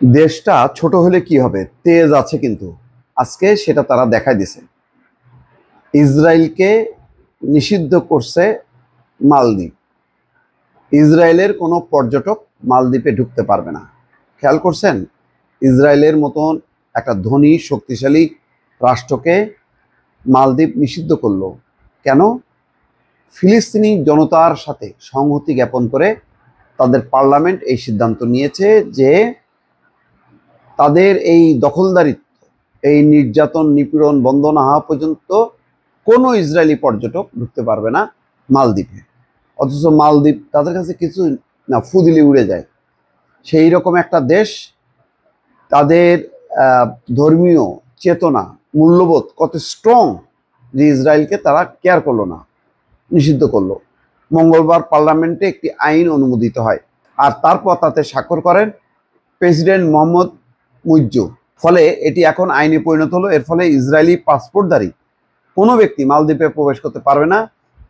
দেশটা ছোট হলে কি হবে, তেজ আছে কিন্তু। আজকে সেটা তারা দেখাই দিছে। ইসরায়েলকে নিষিদ্ধ করছে মালদ্বীপ। ইসরায়েলের কোনো পর্যটক মালদ্বীপে ঢুকতে পারবে না। খেয়াল করছেন? ইসরায়েলের মতন একটা ধনী শক্তিশালী রাষ্ট্রকে মালদ্বীপ নিষিদ্ধ করলো কেন? ফিলিস্তিনি জনতার সাথে সংহতি জ্ঞাপন করে তাদের পার্লামেন্ট এই সিদ্ধান্ত নিয়েছে যে তাদের এই দখলদারিত্ব, এই নির্যাতন নিপীড়ন বন্ধ না হওয়া পর্যন্ত কোনো ইসরায়েলি পর্যটক ঢুকতে পারবে না মালদ্বীপে। অথচ মালদ্বীপ তাদের কাছে কিছু না, ফু দিলে উড়ে যায়। সেই রকম একটা দেশ, তাদের ধর্মীয় চেতনা, মূল্যবোধ কত স্ট্রং যে ইসরায়েলকে তারা কেয়ার করলো না, নিষিদ্ধ করলো। মঙ্গলবার পার্লামেন্টে একটি আইন অনুমোদিত হয়, আর তারপর তাতে স্বাক্ষর করেন প্রেসিডেন্ট মোহাম্মদ মুইজ্জু। ফলে এটি এখন আইনে পরিণত হলো। এর ফলে ইসরায়েলি পাসপোর্টধারী কোনো ব্যক্তি মালদ্বীপে প্রবেশ করতে পারবে না।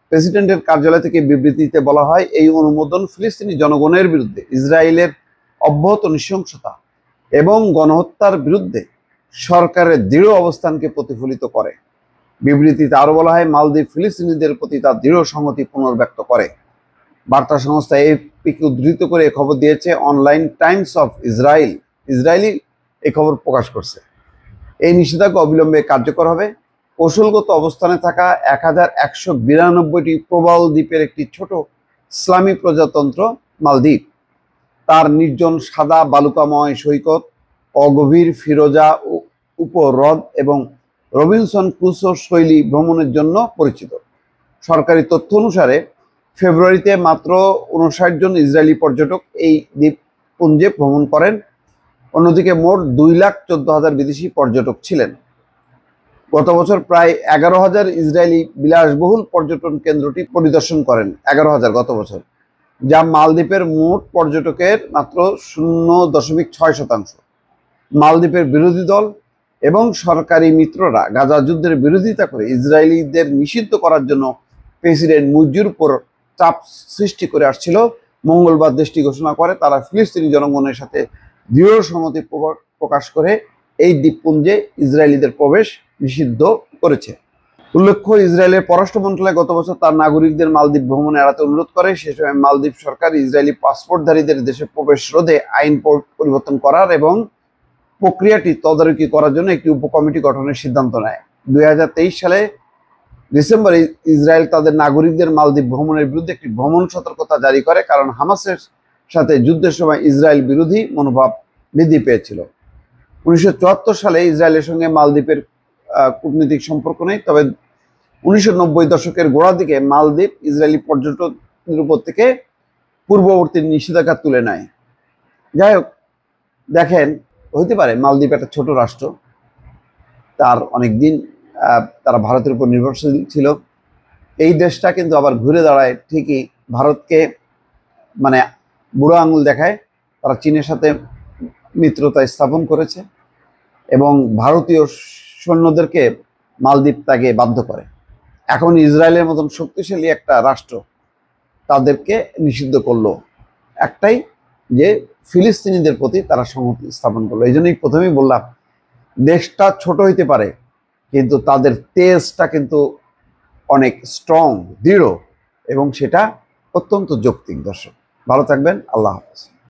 প্রেসিডেন্টের কার্যালয় থেকে বিবৃতিতে বলা হয়, এই অনুমোদন ফিলিস্তিনি জনগণের বিরুদ্ধে ইসরায়েলের অব্যাহত নৃশংসতা এবং গণহত্যার বিরুদ্ধে সরকারের দৃঢ় অবস্থানকে প্রতিফলিত করে। বিবৃতিতে আরও বলা হয়, মালদ্বীপ ফিলিস্তিনিদের প্রতি তার দৃঢ় সংহতি পুনর্ব্যক্ত করে। বার্তা সংস্থা এপিকে উদ্ধৃত করে এ খবর দিয়েছে online Times of Israel. Israeli এই খবর প্রকাশ করছে। এই নিষেধাজ্ঞা অবিলম্বে কার্যকর হবে। কৌশলগত অবস্থানে থাকা 1192টি প্রবাল দ্বীপের একটি ছোট ইসলামী প্রজাতন্ত্র মালদ্বীপ। তার নির্জন সাদা বালুকাময় সৈকত, অগভীর ফিরোজা উপহ্রদ এবং রবিনসন ক্রুসো শৈলী ভ্রমণের জন্য পরিচিত। সরকারি তথ্য অনুসারে ফেব্রুয়ারিতে মাত্র 59 জন ইসরায়েলি পর্যটক এই দ্বীপপুঞ্জে ভ্রমণ করেন। অন্যদিকে মোট 2,14,000 বিদেশি পর্যটক ছিলেন। গত বছর প্রায় 11,000 ইসরায়েলি বিলাসবহুল পর্যটন কেন্দ্রটি পরিদর্শন করেন। 11,000 গত বছর, যা মালদ্বীপের মোট পর্যটকের মাত্র 0.6%। মালদ্বীপের বিরোধী দল এবং সরকারি মিত্ররা গাজা যুদ্ধের বিরোধিতা করে ইসরায়েলিদের নিষিদ্ধ করার জন্য প্রেসিডেন্ট মুইজ্জুর উপর চাপ সৃষ্টি করে আসছিল। মঙ্গলবার দেশটি ঘোষণা করে তারা ফিলিস্তিনি জনগণের সাথে দৃঢ় সংহতি প্রকাশ করে এই দ্বীপপুঞ্জে ইসরায়েলিদের প্রবেশ নিষিদ্ধ করেছে। উল্লেখ্য, ইসরায়েলের পররাষ্ট্র মন্ত্রণালয় গত বছর তার নাগরিকদের মালদ্বীপ ভ্রমণে এড়াতে অনুরোধ করে। সে সময় মালদ্বীপ সরকার ইসরায়েলি পাসপোর্টধারীদের দেশে প্রবেশ রোধে আইন পরিবর্তন করার এবং প্রক্রিয়াটি তদারকি করার জন্য একটি উপকমিটি গঠনের সিদ্ধান্ত নেয়। 2023 সালে ডিসেম্বরে ইসরায়েল তাদের নাগরিকদের মালদ্বীপ ভ্রমণের বিরুদ্ধে একটি ভ্রমণ সতর্কতা জারি করে, কারণ হামাসের সাথে যুদ্ধের সময় ইসরায়েল বিরোধী মনোভাব বৃদ্ধি পেয়েছিল। 1974 সালে ইসরায়েলের সঙ্গে মালদ্বীপের কূটনৈতিক সম্পর্ক নেই, তবে 1990 দশকের গোড়ার দিকে মালদ্বীপ ইসরায়েলি পর্যটকদের উপর থেকে পূর্ববর্তী নিষেধাজ্ঞা তুলে নেয়। যাই হোক, দেখেন, হইতে পারে মালদ্বীপ একটা ছোট রাষ্ট্র, তার অনেক দিন তারা ভারতের উপর নির্ভরশীল ছিল। এই দেশটা কিন্তু আবার ঘুরে দাঁড়ায় ঠিকই ভারতকে মানে বুড়ো আঙুল দেখায়। তারা চীনের সাথে মিত্রতা স্থাপন করেছে এবং ভারতীয় সৈন্যদেরকে মালদ্বীপ ত্যাগে বাধ্য করে। এখন ইসরায়েলের মতন শক্তিশালী একটা রাষ্ট্র তাদেরকে নিষিদ্ধ করলো, একটাই যে ফিলিস্তিনিদের প্রতি তারা সংহতি স্থাপন করলো। এই জন্যই প্রথমেই বললাম, দেশটা ছোট হইতে পারে কিন্তু তাদের তেজটা কিন্তু অনেক স্ট্রং, দৃঢ়, এবং সেটা অত্যন্ত যৌক্তিক। দর্শক ভালো থাকবেন, আল্লাহ হাফেজ।